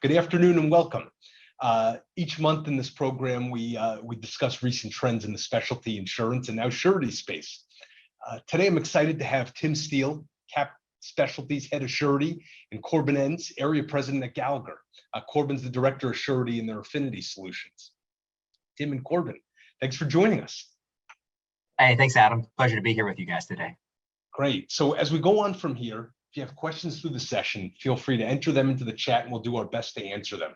Good afternoon and welcome. Each month in this program, we discuss recent trends in the specialty insurance and now surety space. Today, I'm excited to have Tim Steele, CapSpecialty's head of surety, and Corban, Enns, area president at Gallagher. Corban's the director of surety in their affinity solutions. Tim and Corban, thanks for joining us. Hey, thanks, Adam. Pleasure to be here with you guys today. Great. So as we go on from here, if you have questions through the session, feel free to enter them into the chat and we'll do our best to answer them.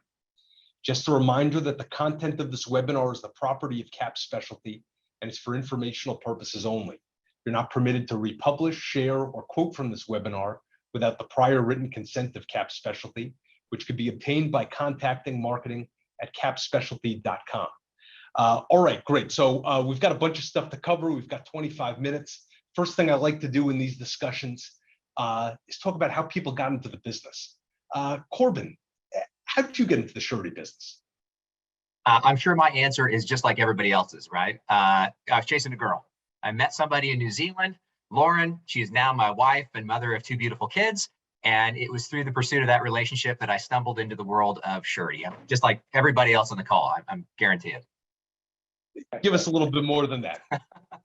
Just a reminder that the content of this webinar is the property of CapSpecialty and it's for informational purposes only. You're not permitted to republish, share, or quote from this webinar without the prior written consent of CapSpecialty, which could be obtained by contacting marketing@capspecialty.com. All right, great. So we've got a bunch of stuff to cover. We've got 25 minutes. First thing I like to do in these discussions is talk about how people got into the business. Corban, how did you get into the surety business? I'm sure my answer is just like everybody else's, right? I was chasing a girl. I met somebody in New Zealand, Lauren. She is now my wife and mother of 2 beautiful kids. And it was through the pursuit of that relationship that I stumbled into the world of surety. Just like everybody else on the call, I'm guaranteed. Give us a little bit more than that.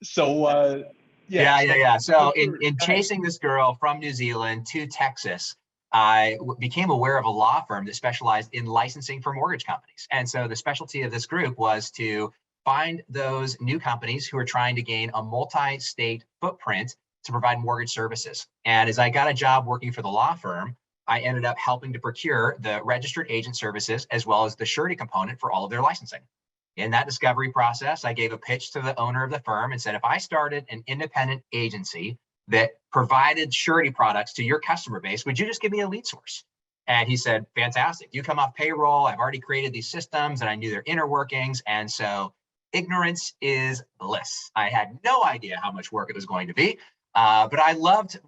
So, yeah. So in chasing this girl from New Zealand to Texas, I became aware of a law firm that specialized in licensing for mortgage companies. And so the specialty of this group was to find those new companies who are trying to gain a multi-state footprint to provide mortgage services. And as I got a job working for the law firm, I ended up helping to procure the registered agent services as well as the surety component for all of their licensing. In that discovery process, I gave a pitch to the owner of the firm and said, if I started an independent agency that provided surety products to your customer base, would you just give me a lead source? And he said, fantastic. You come off payroll. I've already created these systems and I knew their inner workings. And so ignorance is bliss. I had no idea how much work it was going to be, but I loved,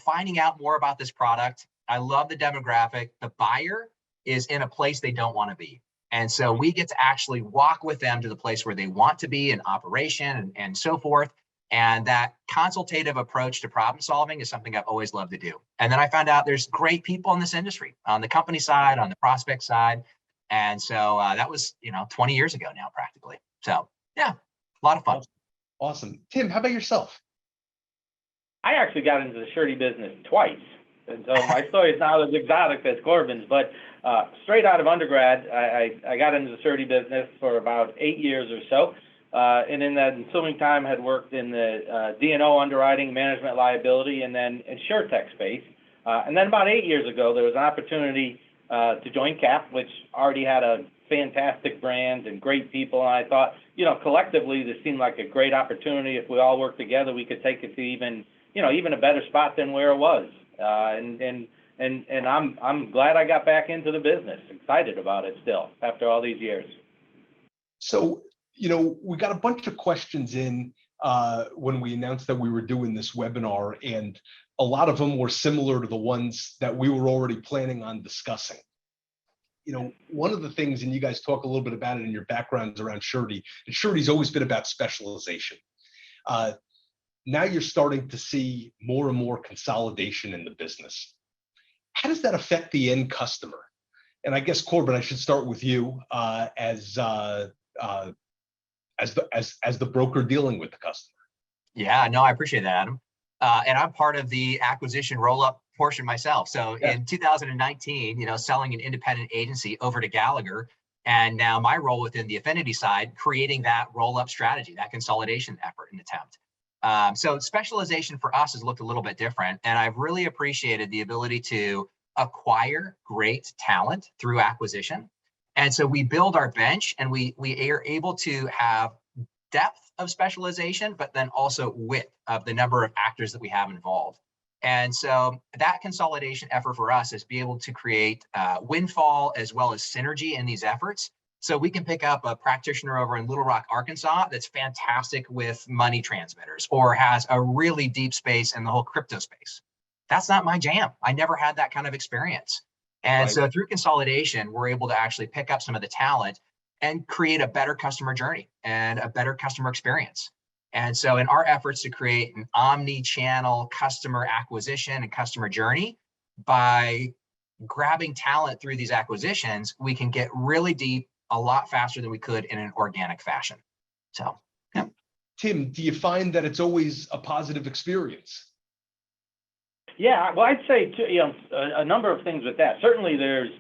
finding out more about this product. I love the demographic. The buyer is in a place they don't want to be. And so we get to actually walk with them to the place where they want to be in operation and so forth. And that consultative approach to problem solving is something I've always loved to do. And then I found out there's great people in this industry on the company side, on the prospect side. And so that was, 20 years ago now, practically. So yeah, a lot of fun. Awesome. Tim, how about yourself? I actually got into the surety business twice. And so my story is not as exotic as Corban's, but straight out of undergrad, I got into the surety business for about 8 years or so. And in that ensuing time, had worked in the D&O underwriting, management liability, and then insurtech space. And then about 8 years ago, there was an opportunity to join Cap, which already had a fantastic brand and great people. And I thought, collectively, this seemed like a great opportunity. If we all work together, we could take it to even a better spot than where it was. And I'm glad I got back into the business. Excited about it still after all these years. So, we got a bunch of questions in when we announced that we were doing this webinar, and a lot of them were similar to the ones that we were already planning on discussing. One of the things, and you guys talk a little bit about it in your backgrounds around surety, and surety's always been about specialization. Now you're starting to see more and more consolidation in the business. How does that affect the end customer? And I guess, Corban, I should start with you as the broker dealing with the customer. Yeah, no, I appreciate that, Adam. And I'm part of the acquisition roll-up portion myself. So in 2019, selling an independent agency over to Gallagher, and now my role within the affinity side, creating that roll-up strategy, that consolidation effort and attempt. So specialization for us has looked a little bit different, and I've really appreciated the ability to acquire great talent through acquisition. And so we build our bench and we are able to have depth of specialization, but then also width of the number of actors that we have involved. And so that consolidation effort for us is be able to create windfall as well as synergy in these efforts. So we can pick up a practitioner over in Little Rock, Arkansas, that's fantastic with money transmitters or has a really deep space in the whole crypto space. That's not my jam. I never had that kind of experience. And so through consolidation, we're able to actually pick up some of the talent and create a better customer journey and a better customer experience. And so in our efforts to create an omni-channel customer acquisition and customer journey, by grabbing talent through these acquisitions, we can get really deep a lot faster than we could in an organic fashion. So, yeah. Tim, do you find that it's always a positive experience? Yeah, well, I'd say a number of things with that. Certainly, there's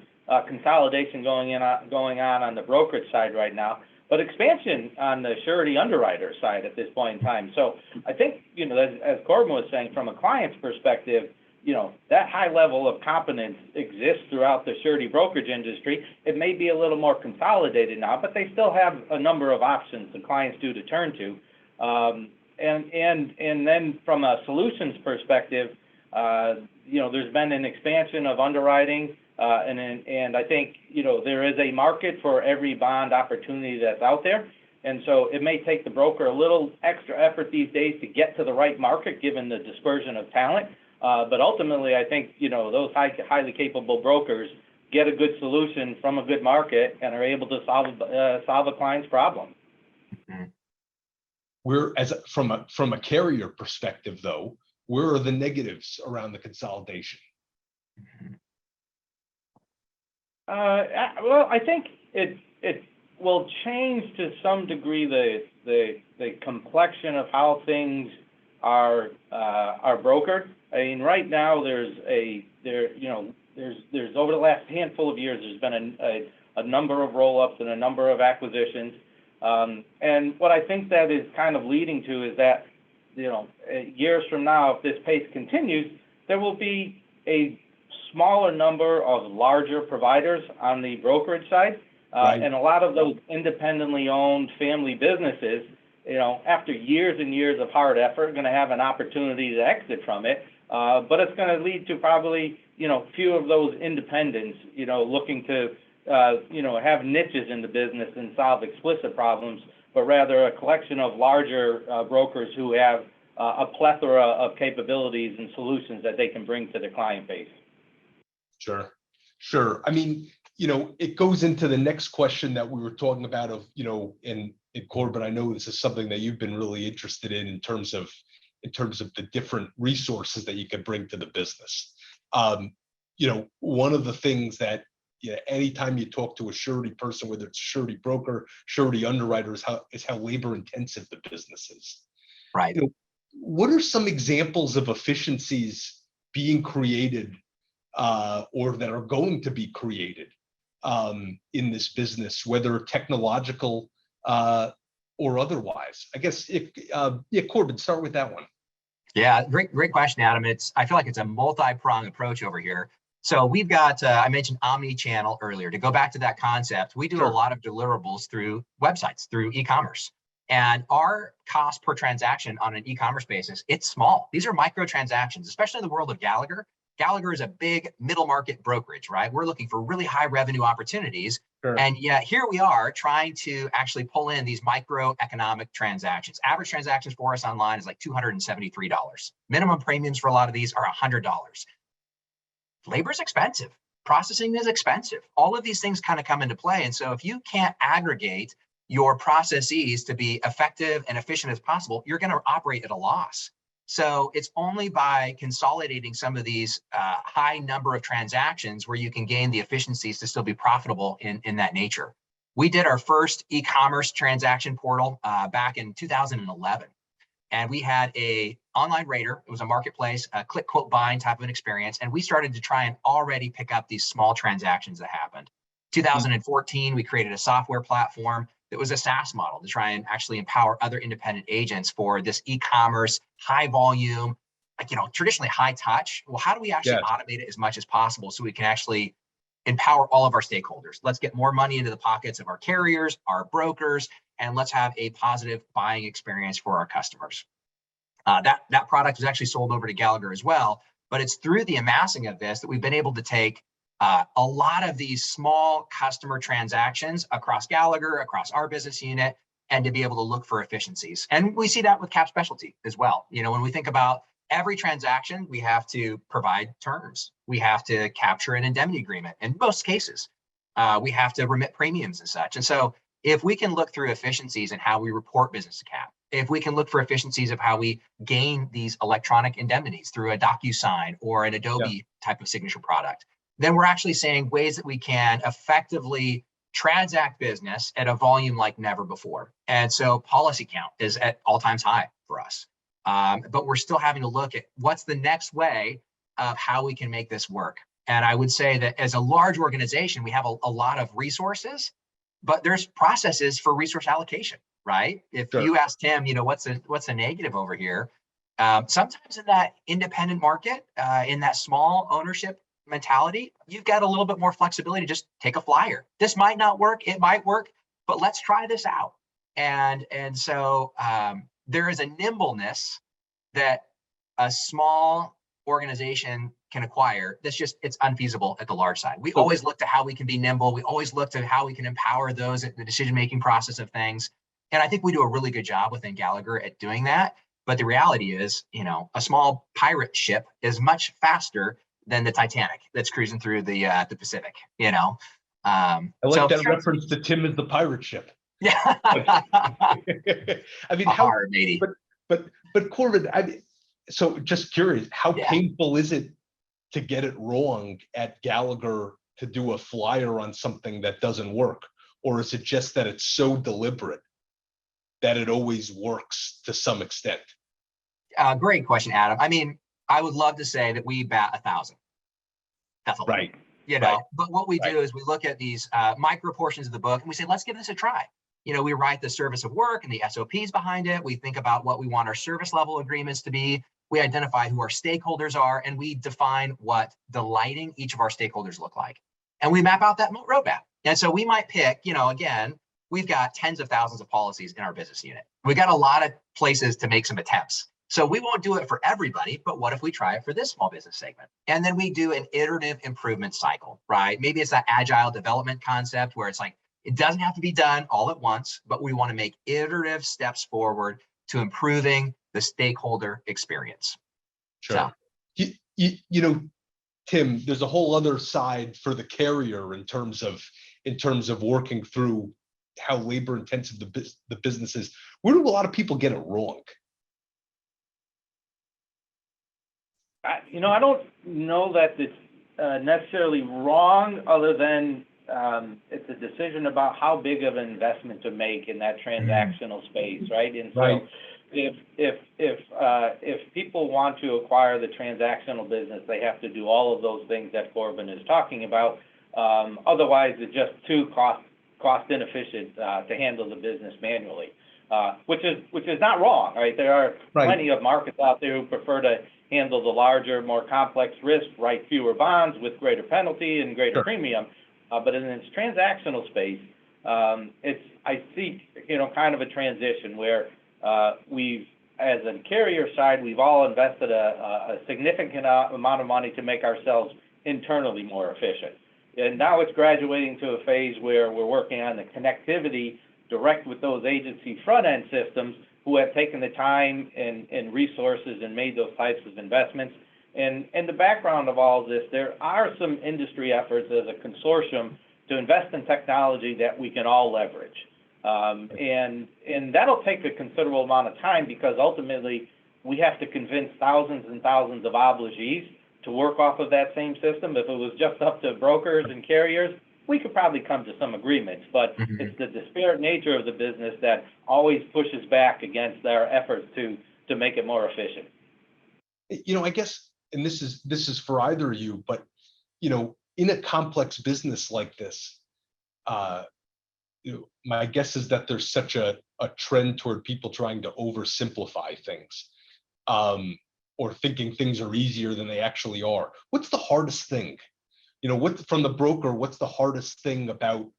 consolidation going on the brokerage side right now, but expansion on the surety underwriter side at this point in time. So I think, as Corban was saying, from a client's perspective, that high level of competence exists throughout the surety brokerage industry. It may be a little more consolidated now, but they still have a number of options the clients do to turn to. And then from a solutions perspective, there's been an expansion of underwriting, and I think, there is a market for every bond opportunity that's out there. And so it may take the broker a little extra effort these days to get to the right market, given the dispersion of talent. But ultimately, I think, those highly capable brokers get a good solution from a good market and are able to solve a client's problem. Mm-hmm. From a carrier perspective, though, where are the negatives around the consolidation? Well, I think it will change to some degree the complexion of how things are brokered. I mean, right now there's over the last handful of years there's been a number of roll-ups and a number of acquisitions, and what I think that is kind of leading to is that years from now, if this pace continues, there will be a smaller number of larger providers on the brokerage side, right. And a lot of those independently owned family businesses, after years and years of hard effort, are going to have an opportunity to exit from it. But it's going to lead to probably, few of those independents, looking to, have niches in the business and solve explicit problems, but rather a collection of larger brokers who have a plethora of capabilities and solutions that they can bring to the client base. Sure. I mean, it goes into the next question that we were talking about of, in Corban, I know this is something that you've been really interested in terms of the different resources that you can bring to the business. One of the things that, anytime you talk to a surety person, whether it's a surety broker, surety underwriter, is how labor intensive the business is. Right. What are some examples of efficiencies being created or that are going to be created in this business, whether technological or otherwise? I guess, Corban, start with that one. Yeah, great question, Adam. I feel like it's a multi-pronged approach over here. So we've got, I mentioned omni-channel earlier. To go back to that concept, we do a lot of deliverables through websites, through e-commerce. And our cost per transaction on an e-commerce basis, it's small. These are micro transactions, especially in the world of Gallagher. Gallagher is a big middle market brokerage, right? We're looking for really high revenue opportunities. Sure. And yet here we are trying to actually pull in these microeconomic transactions. Average transactions for us online is like $273. Minimum premiums for a lot of these are $100. Labor is expensive. Processing is expensive. All of these things kind of come into play. And so if you can't aggregate your processes to be effective and efficient as possible, you're going to operate at a loss. So it's only by consolidating some of these high number of transactions where you can gain the efficiencies to still be profitable in that nature. We did our first e-commerce transaction portal back in 2011. And we had a online rater. It was a marketplace, a click, quote, bind type of an experience. And we started to try and already pick up these small transactions that happened. 2014, we created a software platform that was a SaaS model to try and actually empower other independent agents for this e-commerce, high volume, traditionally high touch. Well, how do we actually automate it as much as possible so we can actually empower all of our stakeholders? Let's get more money into the pockets of our carriers, our brokers, and let's have a positive buying experience for our customers. That product was actually sold over to Gallagher as well, but it's through the amassing of this that we've been able to take a lot of these small customer transactions across Gallagher, across our business unit, and to be able to look for efficiencies. And we see that with CapSpecialty as well. When we think about every transaction, we have to provide terms. We have to capture an indemnity agreement. In most cases, we have to remit premiums and such. And so if we can look through efficiencies in how we report business to Cap, if we can look for efficiencies of how we gain these electronic indemnities through a DocuSign or an Adobe type of signature product, then we're actually saying ways that we can effectively transact business at a volume like never before. And so policy count is at all times high for us. But we're still having to look at what's the next way of how we can make this work. And I would say that as a large organization, we have a lot of resources, but there's processes for resource allocation, right? If Sure. you ask Tim, what's the negative over here? Sometimes in that independent market, in that small ownership mentality, you've got a little bit more flexibility to just take a flyer. This might not work, it might work, but let's try this out. And so there is a nimbleness that a small organization can acquire it's unfeasible at the large side. We always look to how we can be nimble. We always look to how we can empower those at the decision-making process of things. And I think we do a really good job within Gallagher at doing that. But the reality is, a small pirate ship is much faster than the Titanic that's cruising through the Pacific, I like that reference to Tim as the pirate ship. Yeah. I mean, matey. But Corban, so just curious, how painful is it to get it wrong at Gallagher to do a flyer on something that doesn't work? Or is it just that it's so deliberate that it always works to some extent? Great question, Adam. I mean, I would love to say that we bat 1,000. That's a lot. Right. But what we do is we look at these micro portions of the book and we say, let's give this a try. We write the service of work and the SOPs behind it. We think about what we want our service level agreements to be. We identify who our stakeholders are, and we define what delighting each of our stakeholders look like. And we map out that roadmap. And so we might pick, again, we've got tens of thousands of policies in our business unit. We got a lot of places to make some attempts. So we won't do it for everybody, but what if we try it for this small business segment? And then we do an iterative improvement cycle, right? Maybe it's that agile development concept where it's like, it doesn't have to be done all at once, but we want to make iterative steps forward to improving the stakeholder experience. Sure. So. Tim, there's a whole other side for the carrier in terms of working through how labor intensive the business is. Where do a lot of people get it wrong? I don't know that it's necessarily wrong, other than it's a decision about how big of an investment to make in that transactional space, right? And so if people want to acquire the transactional business, they have to do all of those things that Corban is talking about. Otherwise, it's just too cost inefficient to handle the business manually, which is not wrong, right? There are plenty of markets out there who prefer to handle the larger, more complex risk, write fewer bonds with greater penalty and greater premium. But in this transactional space, I see, kind of a transition where we've, as a carrier side, we've all invested a significant amount of money to make ourselves internally more efficient. And now it's graduating to a phase where we're working on the connectivity direct with those agency front-end systems who have taken the time and resources and made those types of investments. And in the background of all of this, there are some industry efforts as a consortium to invest in technology that we can all leverage. And that'll take a considerable amount of time, because ultimately we have to convince thousands and thousands of obligees to work off of that same system. If it was just up to brokers and carriers, we could probably come to some agreements, but it's the disparate nature of the business that always pushes back against our efforts to make it more efficient. I guess, and this is for either of you, but in a complex business like this, my guess is that there's such a trend toward people trying to oversimplify things, or thinking things are easier than they actually are. What's the hardest thing? From the broker, what's the hardest thing about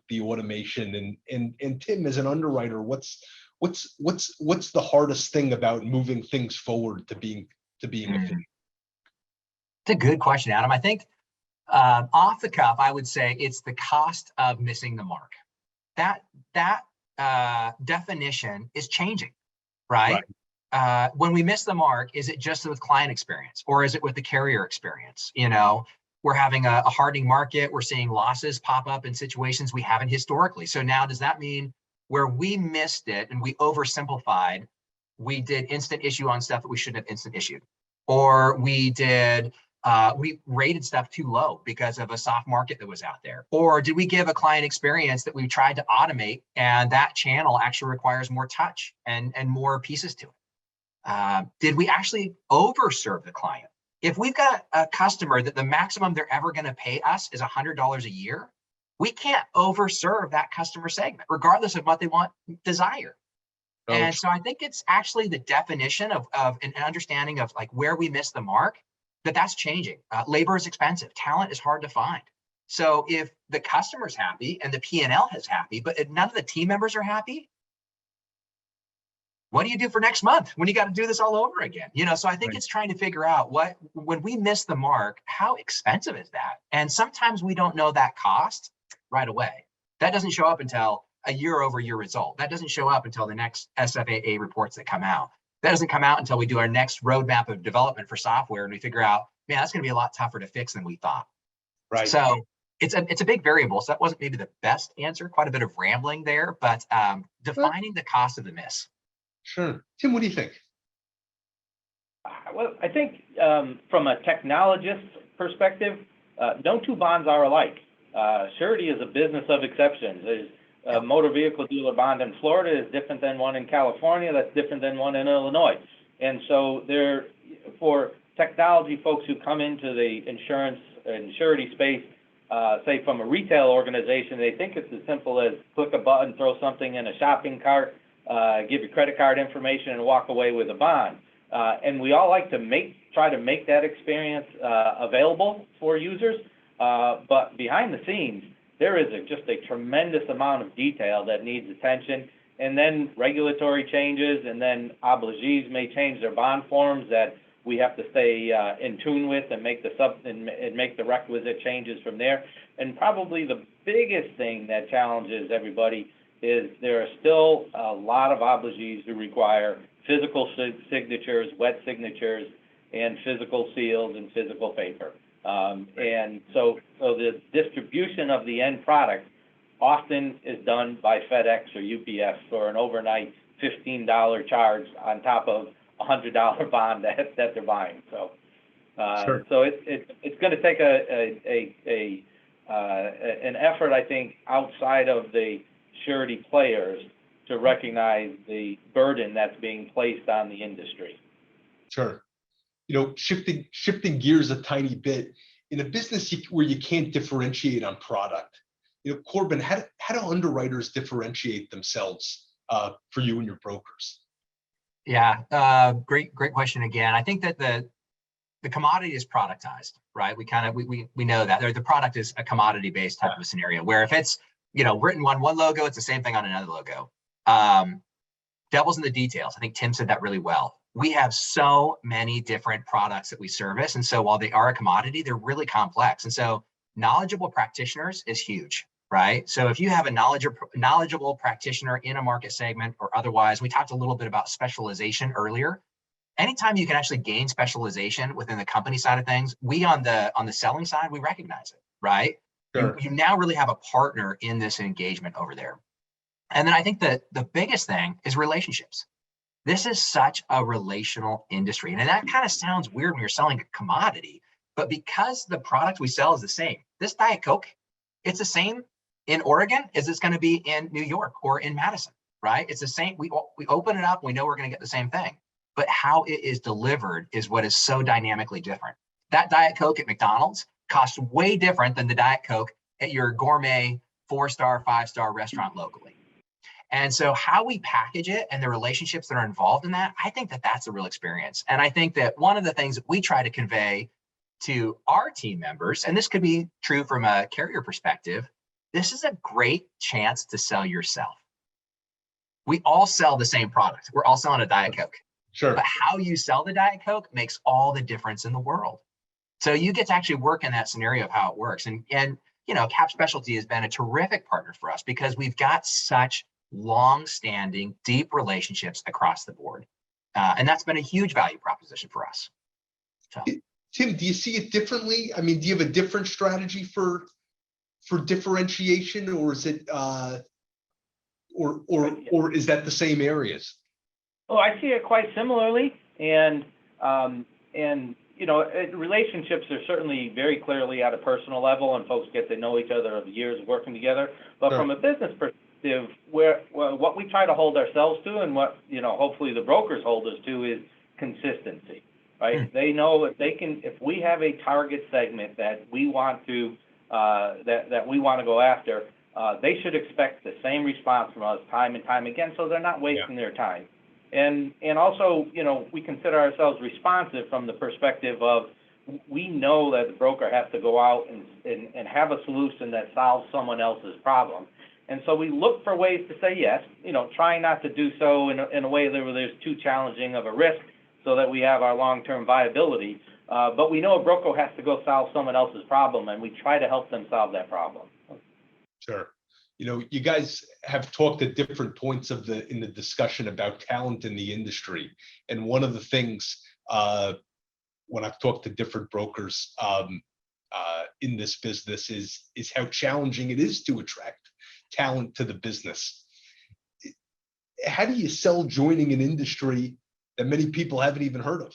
the automation? And Tim, as an underwriter, what's the hardest thing about moving things forward to being efficient? It's a good question, Adam. I think off the cuff, I would say it's the cost of missing the mark. That definition is changing, right? When we miss the mark, is it just with client experience, or is it with the carrier experience? We're having a hardening market. We're seeing losses pop up in situations we haven't historically. So now, does that mean where we missed it and we oversimplified, we did instant issue on stuff that we shouldn't have instant issued, or we did We rated stuff too low because of a soft market that was out there? Or did we give a client experience that we tried to automate and that channel actually requires more touch and more pieces to it? Did we actually overserve the client? If we've got a customer that the maximum they're ever going to pay us is $100 a year, we can't overserve that customer segment, regardless of what they desire. And so I think it's actually the definition of an understanding of like where we miss the mark, that's changing. Labor is expensive. Talent is hard to find. So if the customer's happy and the P&L is happy, but if none of the team members are happy, what do you do for next month when you got to do this all over again? So I think it's trying to figure out when we miss the mark, how expensive is that? And sometimes we don't know that cost right away. That doesn't show up until a year-over-year result. That doesn't show up until the next SFAA reports that come out. That doesn't come out until we do our next roadmap of development for software and we figure out, man, that's going to be a lot tougher to fix than we thought. Right. So it's a big variable. So that wasn't maybe the best answer, quite a bit of rambling there, but defining the cost of the miss. Sure. Tim, what do you think? Well, I think from a technologist perspective, no two bonds are alike. Surety is a business of exceptions. There's a motor vehicle dealer bond in Florida is different than one in California. That's different than one in Illinois. And so for technology folks who come into the insurance and surety space, say from a retail organization, they think it's as simple as click a button, throw something in a shopping cart, give your credit card information, and walk away with a bond. And we all like to try to make that experience available for users. But behind the scenes, there is just a tremendous amount of detail that needs attention, and then regulatory changes, and then obligees may change their bond forms that we have to stay in tune with and make the requisite changes from there. And probably the biggest thing that challenges everybody is there are still a lot of obligees who require physical signatures, wet signatures, and physical seals and physical paper. And so the distribution of the end product often is done by FedEx or UPS for an overnight $15 charge on top of a $100 bond that they're buying. So, Sure. So it's going to take an effort, I think, outside of the surety players to recognize the burden that's being placed on the industry. Sure. Shifting gears a tiny bit, in a business where you can't differentiate on product, Corban, how do underwriters differentiate themselves for you and your brokers? Yeah, great question again. I think that the commodity is productized, right? We know that the product is a commodity based type of a scenario where if it's written on one logo, it's the same thing on another logo. Devil's in the details. I think Tim said that really well. We have so many different products that we service. And so while they are a commodity, they're really complex. And so knowledgeable practitioners is huge, right? So if you have a knowledgeable practitioner in a market segment or otherwise, we talked a little bit about specialization earlier. Anytime you can actually gain specialization within the company side of things, we on the selling side, we recognize it, right? Sure. You now really have a partner in this engagement over there. And then I think that the biggest thing is relationships. This is such a relational industry. And that kind of sounds weird when you're selling a commodity, but because the product we sell is the same, this Diet Coke, it's the same in Oregon as it's going to be in New York or in Madison, right? It's the same. We open it up, we know we're going to get the same thing, but how it is delivered is what is so dynamically different. That Diet Coke at McDonald's costs way different than the Diet Coke at your gourmet 4-star, 5-star restaurant locally. And so how we package it and the relationships that are involved in that, I think that that's a real experience. And I think that one of the things that we try to convey to our team members, and this could be true from a carrier perspective, this is a great chance to sell yourself. We all sell the same product. We're all selling a Diet Coke. Sure. But how you sell the Diet Coke makes all the difference in the world. So you get to actually work in that scenario of how it works. And CapSpecialty has been a terrific partner for us because we've got such long-standing, deep relationships across the board. And that's been a huge value proposition for us. So. Tim, do you see it differently? I mean, do you have a different strategy for differentiation, or is it or is that the same areas? Oh, I see it quite similarly. And relationships are certainly very clearly at a personal level, and folks get to know each other over years of working together. But Sure. from a business perspective, what we try to hold ourselves to, and what hopefully the brokers hold us to, is consistency. Right? They know if we have a target segment that we want to that we want to go after, they should expect the same response from us time and time again, so they're not wasting their time. And also, we consider ourselves responsive from the perspective of, we know that the broker has to go out and have a solution that solves someone else's problem. And so we look for ways to say yes, trying not to do so in a way where there's too challenging of a risk, so that we have our long-term viability. But we know a broker has to go solve someone else's problem, and we try to help them solve that problem. Sure. You guys have talked at different points in the discussion about talent in the industry. And one of the things, when I've talked to different brokers in this business, is how challenging it is to attract talent to the business. How do you sell joining an industry that many people haven't even heard of?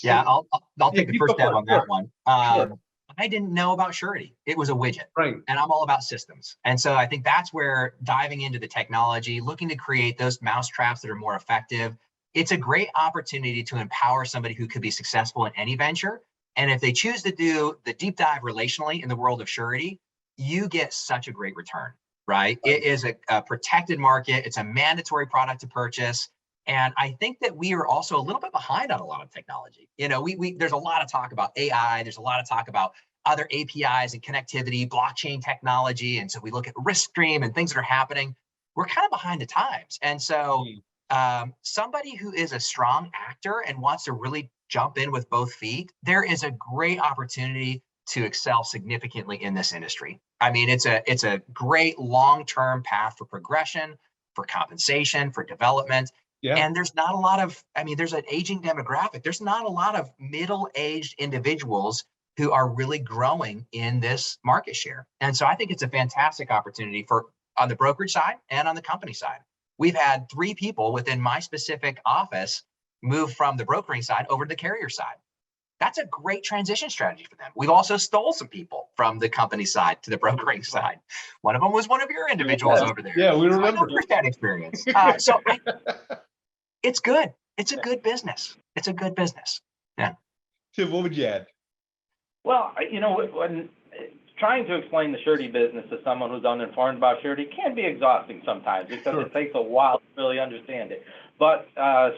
Yeah, I'll take the first step on that one. Sure. I didn't know about Surety. It was a widget. Right. And I'm all about systems. And so I think that's where diving into the technology, looking to create those mousetraps that are more effective, it's a great opportunity to empower somebody who could be successful in any venture. And if they choose to do the deep dive relationally in the world of Surety, you get such a great return, right? It is a protected market. It's a mandatory product to purchase. And I think that we are also a little bit behind on a lot of technology. There's a lot of talk about AI. There's a lot of talk about other APIs and connectivity, blockchain technology. And so we look at Riskstream and things that are happening. We're kind of behind the times. And so somebody who is a strong actor and wants to really jump in with both feet, there is a great opportunity to excel significantly in this industry. I mean, it's a great long-term path for progression, for compensation, for development. Yeah. And there's not a lot of, there's an aging demographic. There's not a lot of middle-aged individuals who are really growing in this market share. And so I think it's a fantastic opportunity on the brokerage side and on the company side. We've had 3 people within my specific office move from the brokering side over to the carrier side. That's a great transition strategy for them. We've also stole some people from the company side to the brokering side. One of them was one of your individuals over there. Yeah, we remember. So that experience. It's good. It's a good business. It's a good business. Yeah. Tim, what would you add? Well, when trying to explain the Surety business to someone who's uninformed about Surety can be exhausting sometimes, because it takes a while to really understand it. But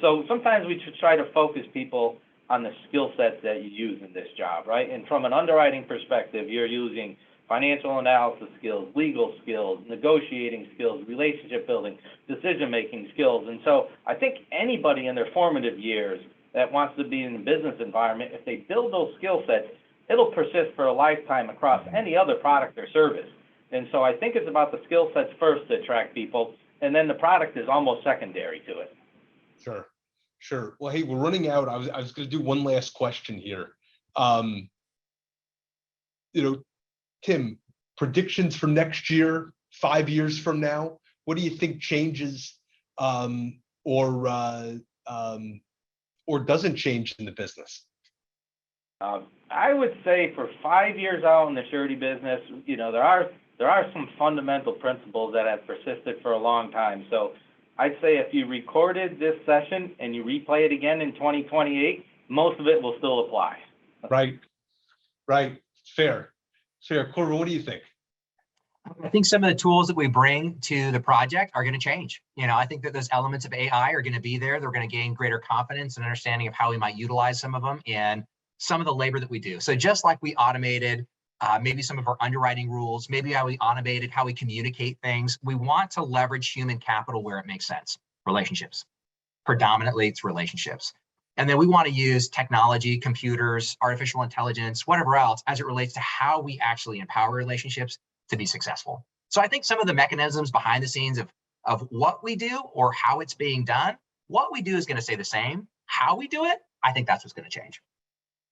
so sometimes we should try to focus people on the skill sets that you use in this job, right? And from an underwriting perspective, you're using financial analysis skills, legal skills, negotiating skills, relationship building, decision-making skills. And so I think anybody in their formative years that wants to be in the business environment, if they build those skill sets, it'll persist for a lifetime across any other product or service. And so I think it's about the skill sets first to attract people, and then the product is almost secondary to it. Sure. Well, hey, we're running out. I was going to do one last question here. Tim, predictions for next year, 5 years from now, what do you think changes or doesn't change in the business? I would say for 5 years out in the Surety business, there are some fundamental principles that have persisted for a long time. So I'd say if you recorded this session and you replay it again in 2028, most of it will still apply. Right. Fair. Corban, what do you think? I think some of the tools that we bring to the project are going to change. I think that those elements of AI are going to be there. They're going to gain greater confidence and understanding of how we might utilize some of them in some of the labor that we do. So just like we automated maybe some of our underwriting rules, maybe how we automated how we communicate things, we want to leverage human capital where it makes sense. Relationships. Predominantly, it's relationships. And then we want to use technology, computers, artificial intelligence, whatever else, as it relates to how we actually empower relationships to be successful. So I think some of the mechanisms behind the scenes of what we do or how it's being done, what we do is going to stay the same. How we do it, I think that's what's going to change.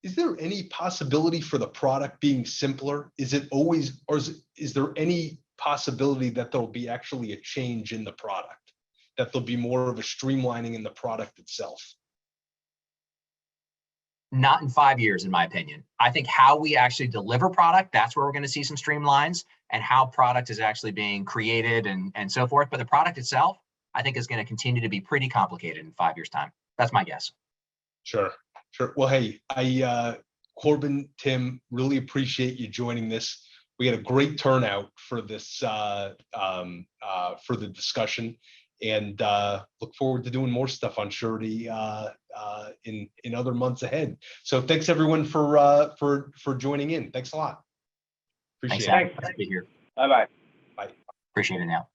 Is there any possibility for the product being simpler? Is it always, or is there any possibility that there'll be actually a change in the product, that there'll be more of a streamlining in the product itself? Not in 5 years, in my opinion. I think how we actually deliver product, that's where we're going to see some streamlines, and how product is actually being created and so forth. But the product itself, I think, is going to continue to be pretty complicated in 5 years' time. That's my guess. Sure. Well, hey, Corban, Tim, really appreciate you joining this. We had a great turnout for this, for the discussion, and look forward to doing more stuff on Surety in other months ahead. So thanks everyone for joining in. Thanks a lot. Appreciate Thanks, it. Adam. Nice to be here. Bye-bye. Bye. Appreciate it now.